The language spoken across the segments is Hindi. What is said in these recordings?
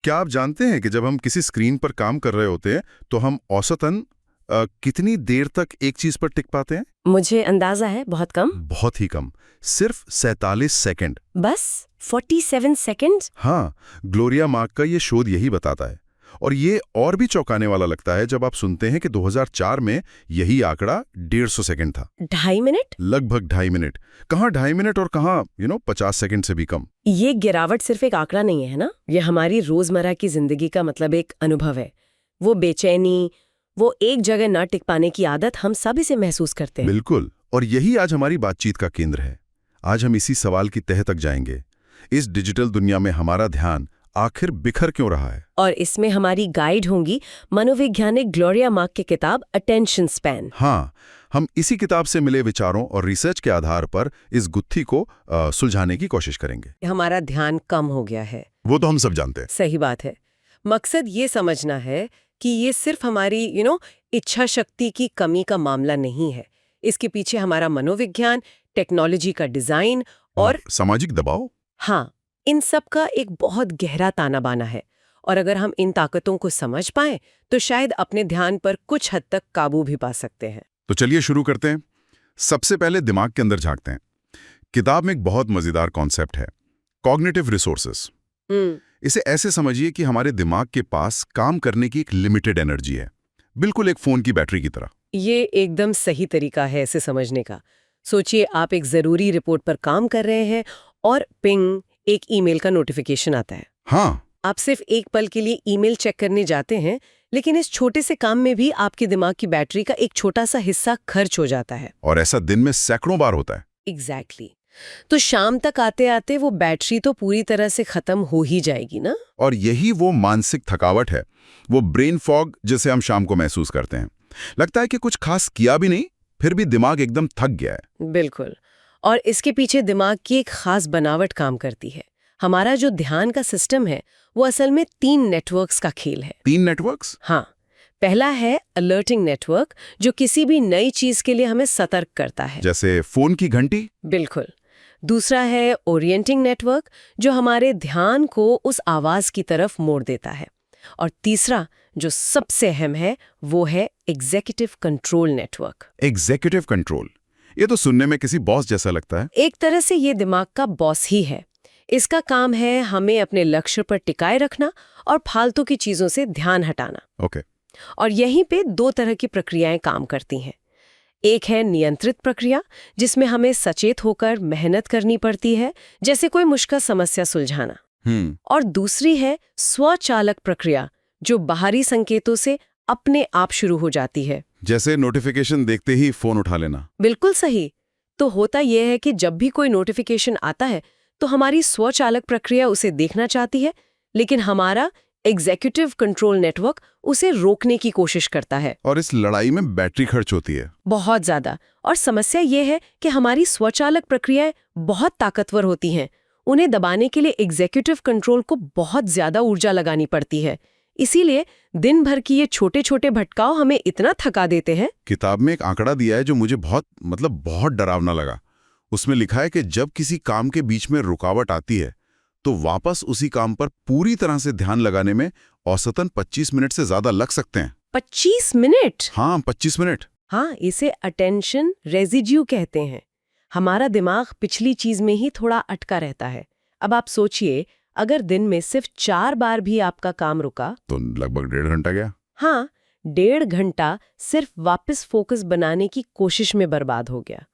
क्या आप जानते हैं कि जब हम किसी स्क्रीन पर काम कर रहे होते हैं तो हम औसतन कितनी देर तक एक चीज पर टिक पाते हैं? मुझे अंदाजा है बहुत कम। बहुत ही कम, सिर्फ 47 सेकंड। बस 47 सेकंड्स। हाँ, ग्लोरिया मार्क का ये शोध यही बताता है। और ये और भी चौंकाने वाला लगता है जब आप सुनते हैं कि 2004 में यही आंकड़ा 150 सेकंड था। 2.5 मिनट। लगभग 2.5 मिनट। कहाँ 2.5 मिनट और कहाँ 50 सेकंड से भी कम। ये गिरावट सिर्फ एक आंकड़ा नहीं है ना, ये हमारी रोजमर्रा की जिंदगी का मतलब एक अनुभव है। वो बेचैनी, वो एक जगह न टिक पाने की आदत हम सब इसे महसूस करते हैं। बिल्कुल, और यही आज हमारी बातचीत का केंद्र है। आज हम इसी सवाल की तह तक जाएंगे। इस डिजिटल दुनिया में हमारा ध्यान आखिर बिखर क्यों रहा है? और इसमें हमारी गाइड होंगी मनोवैज्ञानिक ग्लोरिया मार्क की किताब अटेंशन स्पैन। हाँ, हम इसी किताब से मिले विचारों और रिसर्च के आधार पर इस गुत्थी को सुलझाने की कोशिश करेंगे। हमारा ध्यान कम हो गया है, वो तो हम सब जानते हैं। सही बात है। मकसद ये समझना है कि ये सिर्फ हमारी इच्छा शक्ति की कमी का मामला नहीं है। इसके पीछे हमारा मनोविज्ञान, टेक्नोलॉजी का डिजाइन और सामाजिक दबाव। हाँ, इन सब का एक बहुत गहरा ताना बाना है। और अगर हम इन ताकतों को समझ पाएं तो शायद अपने ध्यान पर कुछ हद तक काबू भी पा सकते हैं। तो चलिए शुरू करते हैं। सबसे पहले दिमाग के अंदर झांकते हैं। किताब में एक बहुत मजेदार कॉन्सेप्ट है, कॉग्निटिव रिसोर्सेस। इसे ऐसे समझिए कि हमारे दिमाग के पास काम करने की एक लिमिटेड एनर्जी है, बिल्कुल एक फोन की बैटरी की तरह। ये एकदम सही तरीका है इसे समझने का। सोचिए, आप एक जरूरी रिपोर्ट पर काम कर रहे हैं और पिंग, एक ईमेल का नोटिफिकेशन आता है। हाँ, आप सिर्फ एक पल के लिए ईमेल चेक करने जाते हैं, लेकिन इस छोटे से काम में भी आपके दिमाग की बैटरी का एक छोटा सा हिस्सा खर्च हो जाता है। और ऐसा दिन में सैकड़ों बार होता है। एग्जैक्टली। तो शाम तक आते आते वो बैटरी तो पूरी तरह से खत्म हो ही जाएगी ना। और यही वो मानसिक थकावट है, वो ब्रेन फॉग जिसे हम शाम को महसूस करते हैं। लगता है कि कुछ खास किया भी नहीं, फिर भी दिमाग एकदम थक गया है। बिल्कुल। और इसके पीछे दिमाग की एक खास बनावट काम करती है। हमारा जो ध्यान का सिस्टम है वो असल में 3 नेटवर्क्स का खेल है। 3 नेटवर्क्स? हाँ, पहला है अलर्टिंग नेटवर्क, जो किसी भी नई चीज के लिए हमें सतर्क करता है, जैसे फोन की घंटी। बिल्कुल। दूसरा है ओरिएंटिंग नेटवर्क, जो हमारे ध्यान को उस आवाज की तरफ मोड़ देता है। और तीसरा, जो सबसे अहम है, वो है executive control network. Executive control, ये तो सुनने में किसी बॉस जैसा लगता है। एक तरह से ये दिमाग का बॉस ही है। इसका काम है हमें अपने लक्ष्य पर टिकाए रखना और फालतू की चीजों से ध्यान हटाना। ओके। और यहीं पे 2 तरह की प्रक्रियाएं काम करती हैं। एक है नियंत्रित प्रक्रिया, जिसमें हमें सचेत होकर मेहनत करनी पड़ती है, जैसे कोई मुश्किल समस्या सुलझाना। और दूसरी है स्वचालक प्रक्रिया, जो बाहरी संकेतों से अपने आप शुरू हो जाती है, जैसे नोटिफिकेशन देखते ही फोन उठा लेना। बिल्कुल सही। तो होता यह है कि जब भी कोई नोटिफिकेशन आता है तो हमारी स्वचालक प्रक्रिया उसे देखना चाहती है, लेकिन हमारा एग्जीक्यूटिव कंट्रोल नेटवर्क उसे रोकने की कोशिश करता है। और इस लड़ाई में बैटरी खर्च होती है बहुत ज्यादा। और समस्या ये है कि हमारी स्वचालक प्रक्रियाएं बहुत ताकतवर होती हैं। उन्हें दबाने के लिए एग्जीक्यूटिव कंट्रोल को बहुत ज्यादा ऊर्जा लगानी पड़ती है। इसीलिए दिन भर की ये छोटे छोटे भटकाव हमें इतना थका देते हैं। किताब में एक आंकड़ा दिया है जो मुझे बहुत डरावना लगा। उसमें लिखा है कि जब किसी काम के बीच में रुकावट आती है तो वापस उसी काम पर पूरी तरह से ध्यान लगाने में औसतन 25 मिनट से ज्यादा लग सकते हैं। 25 मिनट? हाँ, 25 मिनट। हाँ, इसे अटेंशन रेजिड्यू कहते हैं। हमारा दिमाग पिछली चीज में ही थोड़ा अटका रहता है। अब आप सोचिए, अगर दिन में सिर्फ 4 बार भी आपका काम रुका तो लगभग 1.5 घंटा गया। हाँ, 1.5 घंटा सिर्फ वापस फोकस बनाने की कोशिश में बर्बाद हो गया।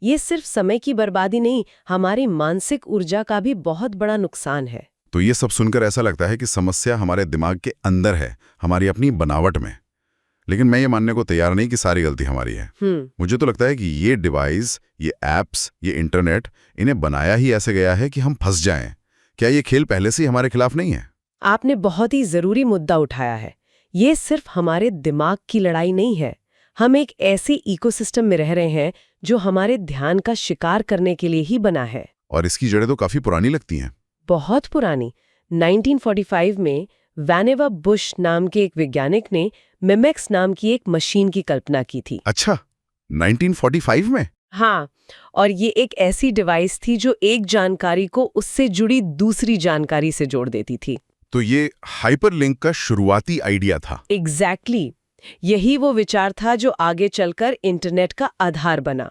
ये सिर्फ समय की बर्बादी नहीं, हमारी मानसिक ऊर्जा का भी बहुत बड़ा नुकसान है। तो ये सब सुनकर ऐसा लगता है कि समस्या हमारे दिमाग के अंदर है, हमारी अपनी बनावट में। लेकिन मैं ये मानने को तैयार नहीं कि सारी गलती हमारी है। मुझे तो लगता है कि ये डिवाइस, ये एप्स, ये इंटरनेट, इन्हें बनाया ही ऐसे गया है कि हम फंस जाएं। क्या ये खेल पहले से ही हमारे खिलाफ नहीं है? आपने बहुत ही जरूरी मुद्दा उठाया है। ये सिर्फ हमारे दिमाग की लड़ाई नहीं है। हम एक ऐसे इकोसिस्टम में रह रहे हैं जो हमारे ध्यान का शिकार करने के लिए ही बना है। और इसकी जड़ें तो काफी पुरानी लगती हैं। बहुत पुरानी। 1945 में वैनेवा बुश नाम के एक वैज्ञानिक ने मिमेक्स नाम की एक मशीन की कल्पना की थी। अच्छा, 1945 में? हाँ, और ये एक ऐसी डिवाइस थी जो एक जानकारी को उससे जुड़ी दूसरी जानकारी से जोड़ देती थी। तो ये हाइपरलिंक का शुरुआती आइडिया था। एग्जैक्टली यही वो विचार था जो आगे चलकर इंटरनेट का आधार बना।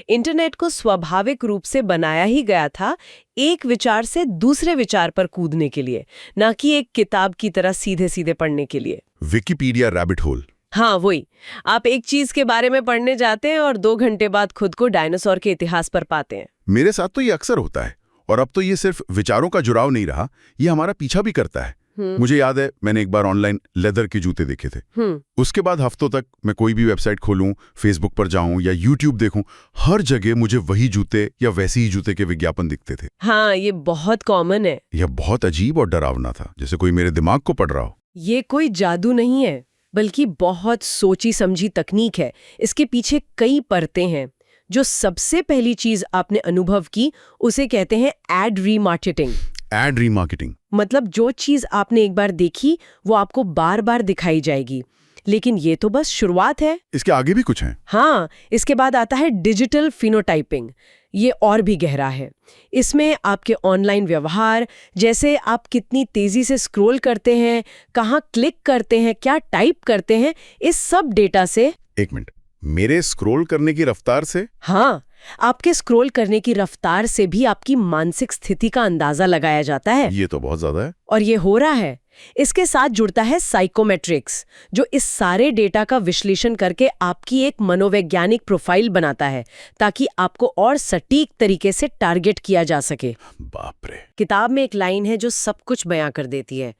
इंटरनेट को स्वाभाविक रूप से बनाया ही गया था एक विचार से दूसरे विचार पर कूदने के लिए, ना कि एक किताब की तरह सीधे सीधे पढ़ने के लिए। Wikipedia rabbit hole. हाँ वही, आप एक चीज के बारे में पढ़ने जाते हैं और 2 घंटे बाद खुद को डायनासोर के इतिहास पर पाते हैं। मेरे साथ तो ये अक्सर होता है, और अब तो ये सिर्फ विचारों का जुड़ाव नहीं रहा, ये हमारा पीछा भी करता है। मुझे याद है मैंने एक बार ऑनलाइन लेदर के जूते देखे थे। उसके बाद हफ्तों तक मैं कोई भी वेबसाइट खोलूं, फेसबुक पर जाऊं या यूट्यूब देखूं, हर जगह मुझे वही जूते या वैसे ही जूते के विज्ञापन दिखते थे। हाँ, ये बहुत कॉमन है। यह बहुत अजीब और डरावना था, जैसे कोई मेरे दिमाग को पढ़ रहा हो। ये कोई जादू नहीं है, बल्कि बहुत सोची समझी तकनीक है। इसके पीछे कई परतें हैं। जो सबसे पहली चीज आपने अनुभव की उसे कहते हैं एड रीमार्केटिंग। एड रीमार्केटिंग मतलब जो चीज आपने एक बार देखी वो आपको बार बार दिखाई जाएगी। लेकिन ये तो बस शुरुआत है, इसके आगे भी कुछ है। हाँ, इसके बाद आता है डिजिटल फिनोटाइपिंग। ये और भी गहरा है। इसमें आपके ऑनलाइन व्यवहार, जैसे आप कितनी तेजी से स्क्रॉल करते हैं, कहाँ क्लिक करते हैं, क्या टाइप करते हैं, इस सब डेटा से। एक मिनट, मेरे स्क्रॉल करने की रफ्तार से? हाँ, आपके स्क्रॉल करने की रफ्तार से भी आपकी मानसिक स्थिति का अंदाजा लगाया जाता है। ये तो बहुत ज्यादा है। और ये हो रहा है। इसके साथ जुड़ता है साइकोमेट्रिक्स, जो इस सारे डेटा का विश्लेषण करके आपकी एक मनोवैज्ञानिक प्रोफाइल बनाता है, ताकि आपको और सटीक तरीके से टारगेट किया जा सके। बाप रे। किताब में एक लाइन है जो सब कुछ बयां कर देती है।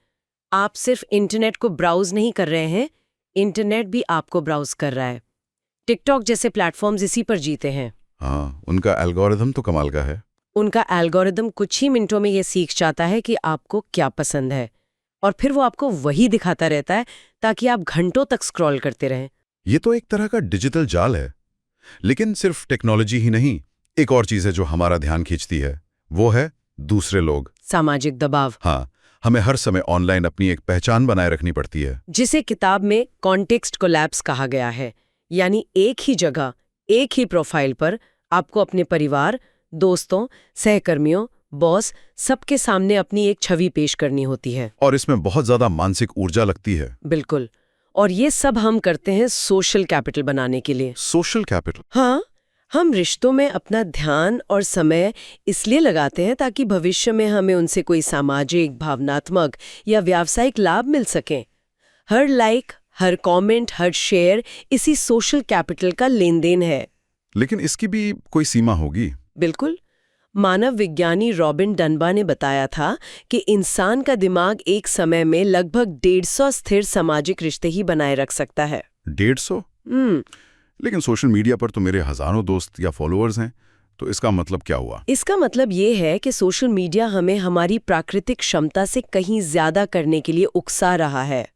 आप सिर्फ इंटरनेट को ब्राउज नहीं कर रहे हैं, इंटरनेट भी आपको ब्राउज कर रहा है। टिकटॉक जैसे प्लेटफॉर्म्स इसी पर जीते हैं। हाँ, उनका एल्गोरिदम तो कमाल का है। उनका एल्गोरिदम कुछ ही मिनटों में ये सीख जाता है कि आपको क्या पसंद है, और फिर वो आपको वही दिखाता रहता है ताकि आप घंटों तक स्क्रॉल करते रहें। ये तो एक तरह का डिजिटल जाल है। लेकिन सिर्फ टेक्नोलॉजी ही नहीं, एक और चीज है जो हमारा ध्यान खींचती है, वो है दूसरे लोग। सामाजिक दबाव। हाँ, हमें हर समय ऑनलाइन अपनी एक पहचान बनाए रखनी पड़ती है, जिसे किताब में कॉन्टेक्स्ट कोलैप्स कहा गया है। यानी एक ही जगह, एक ही प्रोफाइल पर आपको अपने परिवार, दोस्तों, सहकर्मियों, बॉस, सबके सामने अपनी एक छवि पेश करनी होती है। और इसमें बहुत ज्यादा मानसिक ऊर्जा लगती है। बिल्कुल। और ये सब हम करते हैं सोशल कैपिटल बनाने के लिए। Social capital? हाँ, हम रिश्तों में अपना ध्यान और समय इसलिए लगाते हैं ताकि भविष्य में हमें उनसे कोई सामाजिक, भावनात्मक या व्यावसायिक लाभ मिल सके। हर लाइक, हर कमेंट, हर शेयर इसी सोशल कैपिटल का लेन देन है। लेकिन इसकी भी कोई सीमा होगी। बिल्कुल। मानव विज्ञानी रॉबिन डनबा ने बताया था कि इंसान का दिमाग एक समय में लगभग 150 स्थिर सामाजिक रिश्ते ही बनाए रख सकता है। 150? लेकिन सोशल मीडिया पर तो मेरे हजारों दोस्त या फॉलोअर्स हैं, तो इसका मतलब क्या हुआ? इसका मतलब ये है कि सोशल मीडिया हमें हमारी प्राकृतिक क्षमता से कहीं ज्यादा करने के लिए उकसा रहा है।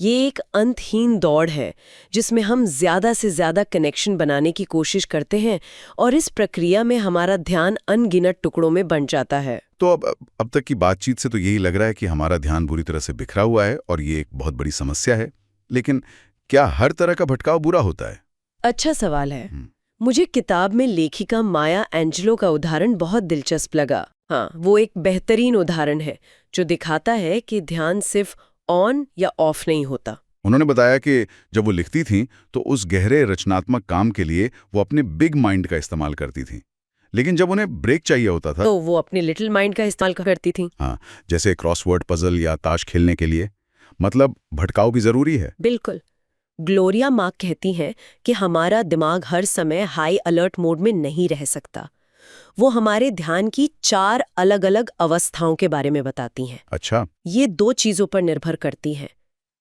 ये एक अंतहीन दौड़ है जिसमें हम ज्यादा से ज्यादा कनेक्शन बनाने की कोशिश करते हैं, और इस प्रक्रिया में हमारा ध्यान अनगिनत टुकड़ों में बंट जाता है। तो अब तक की बातचीत से तो यही लग रहा है कि हमारा ध्यान बुरी तरह से बिखरा हुआ है, और ये एक बहुत बड़ी समस्या है। लेकिन क्या हर तरह का भटकाव बुरा होता है? अच्छा सवाल है। मुझे किताब में लेखिका माया एंजेलो का उदाहरण बहुत दिलचस्प लगा। हाँ, वो एक बेहतरीन उदाहरण है जो दिखाता है कि ध्यान सिर्फ ऑन या ऑफ नहीं होता। उन्होंने बताया कि जब वो लिखती थीं तो उस गहरे रचनात्मक काम के लिए वो अपने बिग माइंड का इस्तेमाल करती थीं, लेकिन जब उन्हें ब्रेक चाहिए होता था तो वो अपने लिटिल माइंड का इस्तेमाल करती थीं। हाँ, जैसे क्रॉसवर्ड पजल या ताश खेलने के लिए। मतलब भटकाव भी जरूरी है। बिल्कुल। ग्लोरिया मार्क कहती हैं कि हमारा दिमाग हर समय हाई अलर्ट मोड में नहीं रह सकता। वो हमारे ध्यान की 4 अलग-अलग अवस्थाओं के बारे में बताती हैं। अच्छा। ये 2 चीजों पर निर्भर करती हैं।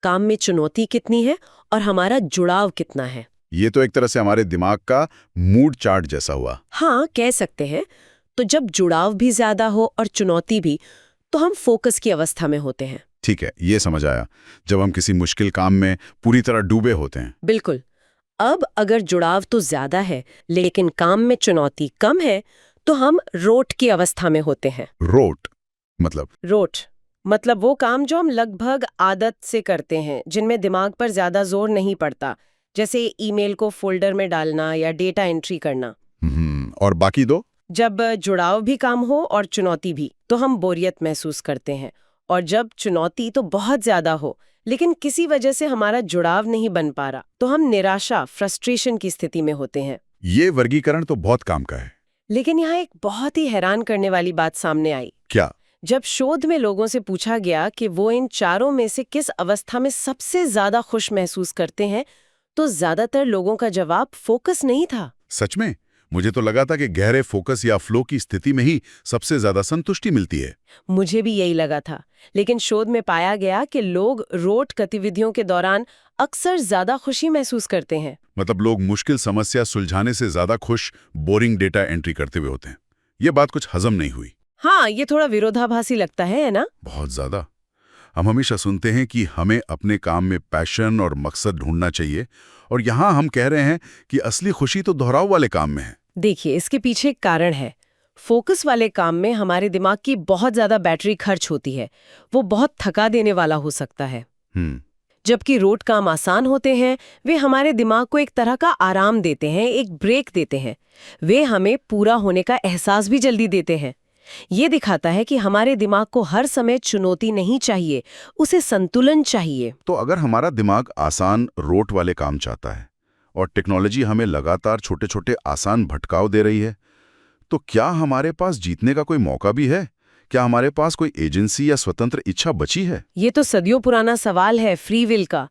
काम में चुनौती कितनी है और हमारा जुड़ाव कितना है। ये तो एक तरह से हमारे दिमाग का मूड चार्ट जैसा हुआ। हाँ, कह सकते हैं। तो जब जुड़ाव भी ज्यादा हो और चुनौती भी, तो हम फोकस की अवस्था में होते हैं। ठीक है, ये समझ आया। जब हम किसी मुश्किल काम में पूरी तरह डूबे होते हैं। बिल्कुल। अब अगर जुड़ाव तो ज्यादा है लेकिन काम में चुनौती कम है, तो हम रोट की अवस्था में होते हैं। रोट मतलब वो काम जो हम लगभग आदत से करते हैं, जिनमें दिमाग पर ज्यादा जोर नहीं पड़ता, जैसे ईमेल को फोल्डर में डालना या डेटा एंट्री करना। और बाकी 2? जब जुड़ाव भी काम हो और चुनौती भी, तो हम बोरियत महसूस करते हैं और जब चुनौती तो बहुत ज्यादा हो लेकिन किसी वजह से हमारा जुड़ाव नहीं बन पा रहा तो हम निराशा, फ्रस्ट्रेशन की स्थिति में होते हैं। ये वर्गीकरण तो बहुत काम का है। लेकिन यहाँ एक बहुत ही हैरान करने वाली बात सामने आई। क्या? जब शोध में लोगों से पूछा गया कि वो इन चारों में से किस अवस्था में सबसे ज्यादा खुश महसूस करते हैं, तो ज्यादातर लोगों का जवाब फोकस नहीं था। सच में? मुझे तो लगा था कि गहरे फोकस या फ्लो की स्थिति में ही सबसे ज्यादा संतुष्टि मिलती है। मुझे भी यही लगा था, लेकिन शोध में पाया गया कि लोग रोट गतिविधियों के दौरान अक्सर ज्यादा खुशी महसूस करते हैं। मतलब लोग मुश्किल समस्या सुलझाने से ज्यादा खुश बोरिंग डेटा एंट्री करते हुए होते हैं। ये बात कुछ हजम नहीं हुई। हाँ, ये थोड़ा विरोधाभासी लगता है ना? बहुत ज्यादा। हम हमेशा सुनते हैं कि हमें अपने काम में पैशन और मकसद ढूंढना चाहिए, और यहाँ हम कह रहे हैं कि असली खुशी तो दोहराव वाले काम में है। देखिए, इसके पीछे एक कारण है। फोकस वाले काम में हमारे दिमाग की बहुत ज्यादा बैटरी खर्च होती है, वो बहुत थका देने वाला हो सकता है। जबकि रोट काम आसान होते हैं, वे हमारे दिमाग को एक तरह का आराम देते हैं, एक ब्रेक देते हैं। वे हमें पूरा होने का एहसास भी जल्दी देते हैं। ये दिखाता है कि हमारे दिमाग को हर समय चुनौती नहीं चाहिए, उसे संतुलन चाहिए। तो अगर हमारा दिमाग आसान रोट वाले काम चाहता है और टेक्नोलॉजी हमें लगातार छोटे छोटे आसान भटकाव दे रही है, तो क्या हमारे पास जीतने का कोई मौका भी है? क्या हमारे पास कोई एजेंसी या स्वतंत्र इच्छा बची है? ये तो सदियों पुराना सवाल है, फ्री विल का।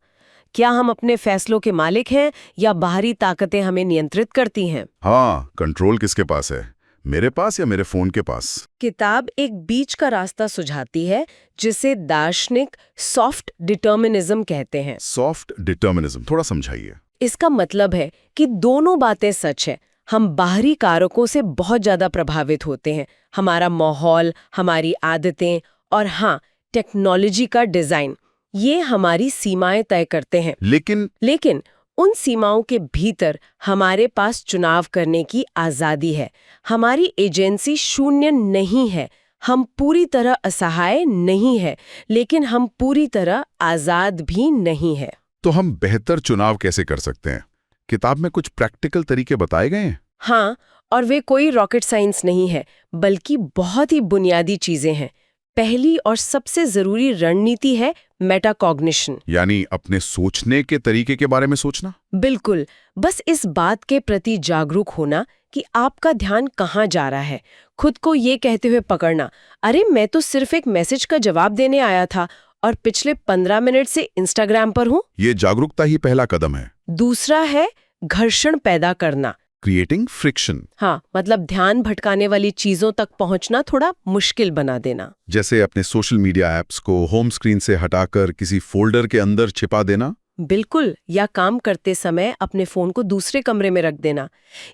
क्या हम अपने फैसलों के मालिक हैं या बाहरी ताकतें हमें नियंत्रित करती हैं? हाँ, कंट्रोल किसके पास है, मेरे पास या मेरे फोन के पास? किताब एक बीच का रास्ता सुझाती है, जिसे दार्शनिक सॉफ्ट डिटर्मिनिज्म कहते हैं। सॉफ्ट डिटर्मिनिज्म, थोड़ा समझाइए। इसका मतलब है कि दोनों बातें सच है। हम बाहरी कारकों से बहुत ज्यादा प्रभावित होते हैं, हमारा माहौल, हमारी आदतें और हाँ, टेक्नोलॉजी का डिजाइन, ये हमारी सीमाएं तय करते हैं। लेकिन उन सीमाओं के भीतर हमारे पास चुनाव करने की आजादी है। हमारी एजेंसी शून्य नहीं है, हम पूरी तरह असहाय नहीं है, लेकिन हम पूरी तरह आजाद भी नहीं है। तो हम बेहतर चुनाव कैसे कर सकते हैं? किताब में कुछ प्रैक्टिकल तरीके बताए गए हैं? हाँ, और वे कोई रॉकेट साइंस नहीं है, बल्कि बहुत ही बुनियादी चीजें हैं। पहली और सबसे जरूरी रणनीति है मेटाकॉग्निशन, यानी अपने सोचने के तरीके के बारे में सोचना। बिल्कुल, बस इस बात के प्रति जागरूक होना कि आपका ध्यान कहाँ जा रहा है। खुद को ये कहते हुए पकड़ना, अरे मैं तो सिर्फ एक मैसेज का जवाब देने आया था और पिछले 15 मिनट से इंस्टाग्राम पर हूँ। ये जागरूकता ही पहला कदम है। दूसरा है घर्षण पैदा करना, क्रिएटिंग फ्रिक्शन। हाँ, मतलब ध्यान भटकाने वाली चीजों तक पहुंचना थोड़ा मुश्किल बना देना। जैसे अपने सोशल मीडिया ऐप्स को होम स्क्रीन से हटाकर किसी फोल्डर के अंदर छिपा देना। बिल्कुल, या काम करते समय अपने फोन को दूसरे कमरे में रख देना।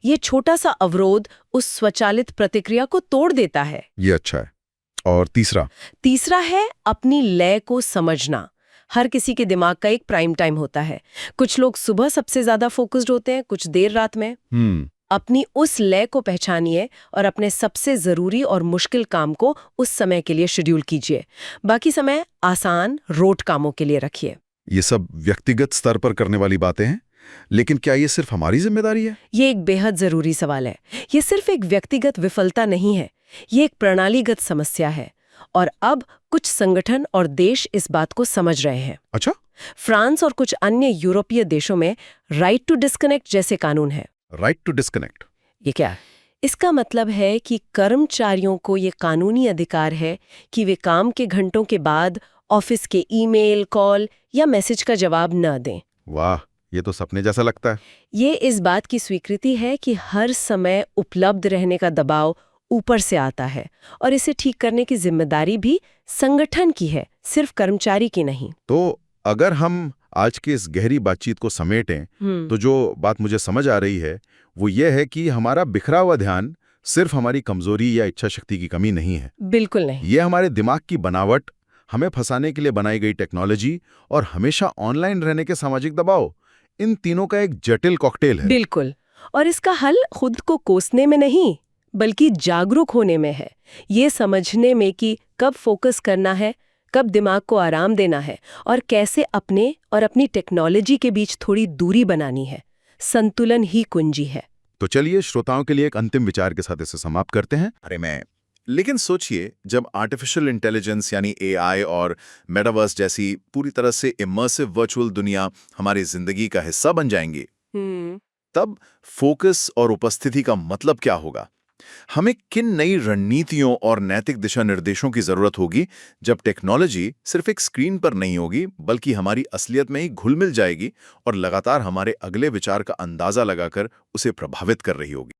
ये छोटा सा अवरोध उस स्वचालित प्रतिक्रिया को तोड़ देता है। ये अच्छा है। और तीसरा है अपनी लय को समझना। हर किसी के दिमाग का एक प्राइम टाइम होता है। कुछ लोग सुबह सबसे ज्यादा फोकस्ड होते हैं, कुछ देर रात में। अपनी उस लय को पहचानिए और अपने सबसे जरूरी और मुश्किल काम को उस समय के लिए शेड्यूल कीजिए। बाकी समय आसान रोट कामों के लिए रखिए। ये सब व्यक्तिगत स्तर पर करने वाली बातें हैं, लेकिन क्या ये सिर्फ हमारी जिम्मेदारी है? ये एक बेहद जरूरी सवाल है। ये सिर्फ एक व्यक्तिगत विफलता नहीं है, ये एक प्रणालीगत समस्या है। और अब कुछ संगठन और देश इस बात को समझ रहे हैं। अच्छा? फ्रांस और कुछ अन्य यूरोपीय देशों में राइट टू डिस्कनेक्ट जैसे कानून है। Right to disconnect? ये क्या है? इसका मतलब है कि कर्मचारियों को ये कानूनी अधिकार है कि वे काम के घंटों के बाद ऑफिस के ईमेल, कॉल या मैसेज का जवाब न दें। वाह, ये तो सपने जैसा लगता है। ये इस बात की स्वीकृति है कि हर समय उपलब्ध रहने का दबाव ऊपर से आता है और इसे ठीक करने की जिम्मेदारी भी संगठन की है, सिर्फ कर्मचारी की नहीं। तो अगर हम आज की इस गहरी बातचीत को समेटें, तो जो बात मुझे समझ आ रही है वो ये है कि हमारा बिखरा हुआ ध्यान सिर्फ हमारी कमजोरी या इच्छा शक्ति की कमी नहीं है। बिल्कुल नहीं। ये हमारे दिमाग की बनावट, हमें फंसाने के लिए बनाई गई टेक्नोलॉजी और हमेशा ऑनलाइन रहने के सामाजिक दबाव, इन तीनों का एक जटिल कॉकटेल है। बिल्कुल, और इसका हल खुद को कोसने में नहीं बल्कि जागरूक होने में है। ये समझने में कि कब फोकस करना है, कब दिमाग को आराम देना है और कैसे अपने और अपनी टेक्नोलॉजी के बीच थोड़ी दूरी बनानी है। संतुलन ही कुंजी है। तो चलिए श्रोताओं के लिए एक अंतिम विचार के साथ इसे समाप्त करते हैं। अरे मैं लेकिन सोचिए, जब आर्टिफिशियल इंटेलिजेंस यानी एआई और मेटावर्स जैसी पूरी तरह से इमर्सिव वर्चुअल दुनिया हमारी जिंदगी का हिस्सा बन जाएंगी, तब फोकस और उपस्थिति का मतलब क्या होगा? हमें किन नई रणनीतियों और नैतिक दिशा निर्देशों की जरूरत होगी जब टेक्नोलॉजी सिर्फ एक स्क्रीन पर नहीं होगी, बल्कि हमारी असलियत में ही घुल मिल जाएगी और लगातार हमारे अगले विचार का अंदाजा लगाकर उसे प्रभावित कर रही होगी?